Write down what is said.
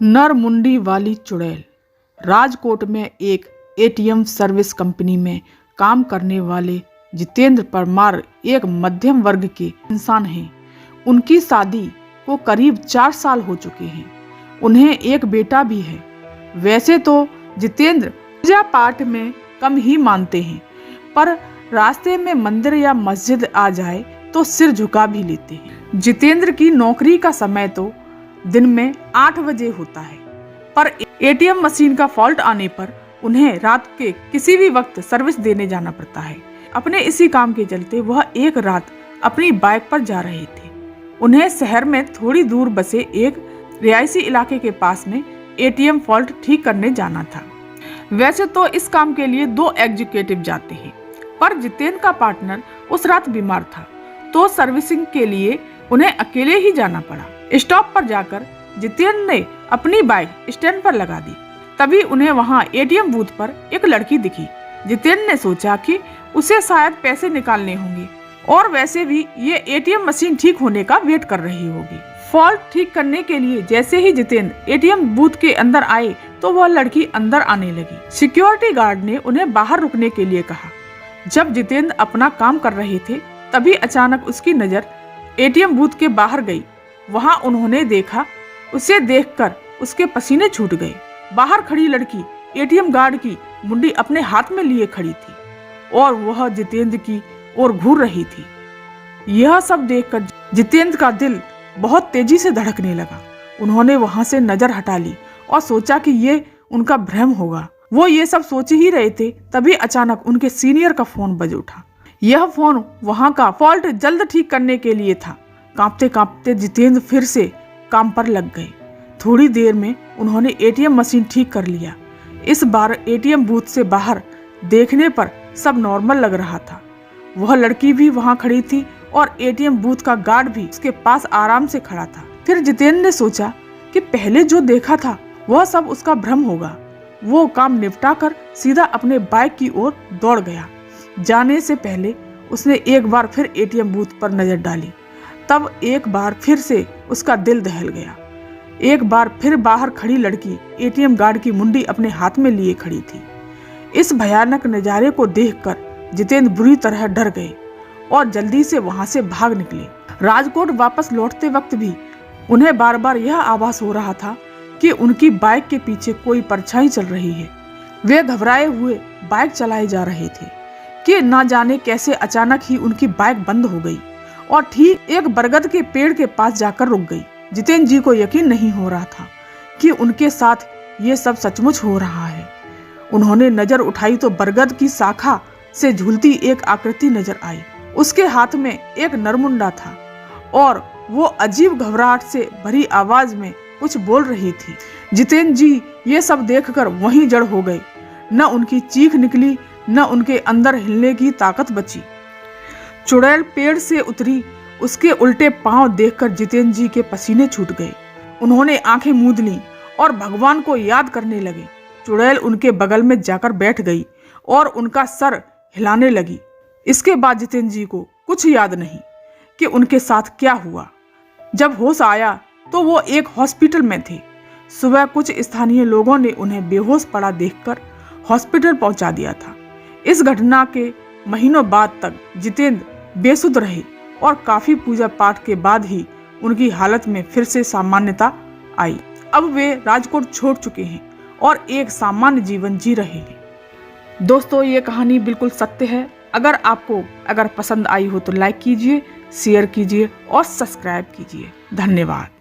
नरमुंडी वाली चुड़ैल। राजकोट में एक एटीएम सर्विस कंपनी में काम करने वाले जितेंद्र परमार एक मध्यम वर्ग के इंसान हैं। उनकी शादी को करीब 4 साल हो चुके हैं। उन्हें एक बेटा भी है। वैसे तो जितेंद्र पूजा पाठ में कम ही मानते हैं, पर रास्ते में मंदिर या मस्जिद आ जाए तो सिर झुका भी लेते हैं। जितेंद्र की नौकरी का समय तो दिन में 8 बजे होता है, पर एटीएम मशीन का फॉल्ट आने पर उन्हें रात के किसी भी वक्त सर्विस देने जाना पड़ता है। अपने इसी काम के चलते वह एक रात अपनी बाइक पर जा रहे थे। उन्हें शहर में थोड़ी दूर बसे एक रिहायशी इलाके के पास में एटीएम फॉल्ट ठीक करने जाना था। वैसे तो इस काम के लिए 2 एग्जीक्यूटिव जाते हैं, पर जितेंद्र का पार्टनर उस रात बीमार था, तो सर्विसिंग के लिए उन्हें अकेले ही जाना पड़ा। स्टॉप पर जाकर जितेंद्र ने अपनी बाइक स्टैंड पर लगा दी। तभी उन्हें वहां एटीएम बूथ पर एक लड़की दिखी। जितेंद्र ने सोचा कि उसे शायद पैसे निकालने होंगे, और वैसे भी ये एटीएम मशीन ठीक होने का वेट कर रही होगी। फॉल्ट ठीक करने के लिए जैसे ही जितेंद्र एटीएम बूथ के अंदर आए तो वह लड़की अंदर आने लगी। सिक्योरिटी गार्ड ने उन्हें बाहर रुकने के लिए कहा। जब जितेंद्र अपना काम कर रहे थे, तभी अचानक उसकी नजर एटीएम बूथ के बाहर गई। वहां उन्होंने देखा, उसे देखकर उसके पसीने छूट गए। बाहर खड़ी लड़की एटीएम गार्ड की मुंडी अपने हाथ में लिए खड़ी थी और वह जितेंद्र की ओर घूर रही थी। यह सब देखकर जितेंद्र का दिल बहुत तेजी से धड़कने लगा। उन्होंने वहां से नजर हटा ली और सोचा कि ये उनका भ्रम होगा। वो ये सब सोच ही रहे थे, तभी अचानक उनके सीनियर का फोन बज उठा। यह फोन वहां का फॉल्ट जल्द ठीक करने के लिए था। कांपते कांपते जितेंद्र फिर से काम पर लग गए। थोड़ी देर में उन्होंने एटीएम मशीन ठीक कर लिया। इस बार एटीएम बूथ से बाहर देखने पर सब नॉर्मल लग रहा था। वह लड़की भी वहां खड़ी थी और एटीएम बूथ का गार्ड भी उसके पास आराम से खड़ा था। फिर जितेंद्र ने सोचा कि पहले जो देखा था वह सब उसका भ्रम होगा। वो काम निपटा कर सीधा अपने बाइक की ओर दौड़ गया। जाने से पहले उसने एक बार फिर एटीएम बूथ पर नजर डाली। तब एक बार फिर से उसका दिल दहल गया। एक बार फिर बाहर खड़ी लड़की एटीएम गार्ड की मुंडी अपने हाथ में लिए खड़ी थी। इस भयानक नजारे को देखकर जितेंद्र बुरी तरह डर गए और जल्दी से वहां से भाग निकले। राजकोट वापस लौटते वक्त भी उन्हें बार बार यह आभास हो रहा था कि उनकी बाइक के पीछे कोई परछाई चल रही है। वे घबराए हुए बाइक चलाए जा रहे थे कि ना जाने कैसे अचानक ही उनकी बाइक बंद हो गई और ठीक एक बरगद के पेड़ के पास जाकर रुक गई। जितेंद्र जी को यकीन नहीं हो रहा था कि उनके साथ ये सब सचमुच हो रहा है। उन्होंने नजर उठाई तो बरगद की शाखा से झूलती एक आकृति नजर आई। उसके हाथ में एक नरमुंडा था और वो अजीब घबराहट से भरी आवाज में कुछ बोल रही थी। जितेंद्र जी ये सब देखकर वहीं जड़ हो गए। न उनकी चीख निकली, न उनके अंदर हिलने की ताकत बची। चुड़ैल पेड़ से उतरी। उसके उल्टे पांव देखकर जितेंद्र जी के पसीने छूट गए। उन्होंने आंखें मूंद लीं और भगवान को याद करने लगे। चुड़ैल उनके बगल में जाकर बैठ गई और उनका सर हिलाने लगी। इसके बाद जितेंद्र जी को कुछ याद नहीं कि उनके साथ क्या हुआ। जब होश आया तो वो एक हॉस्पिटल में थे। सुबह कुछ स्थानीय लोगों ने उन्हें बेहोश पड़ा देखकर हॉस्पिटल पहुंचा दिया था। इस घटना के महीनों बाद तक जितेंद्र बेसुध रहे और काफी पूजा पाठ के बाद ही उनकी हालत में फिर से सामान्यता आई। अब वे राजकोट छोड़ चुके हैं और एक सामान्य जीवन जी रहे हैं। दोस्तों, ये कहानी बिल्कुल सत्य है। अगर पसंद आई हो तो लाइक कीजिए, शेयर कीजिए और सब्सक्राइब कीजिए। धन्यवाद।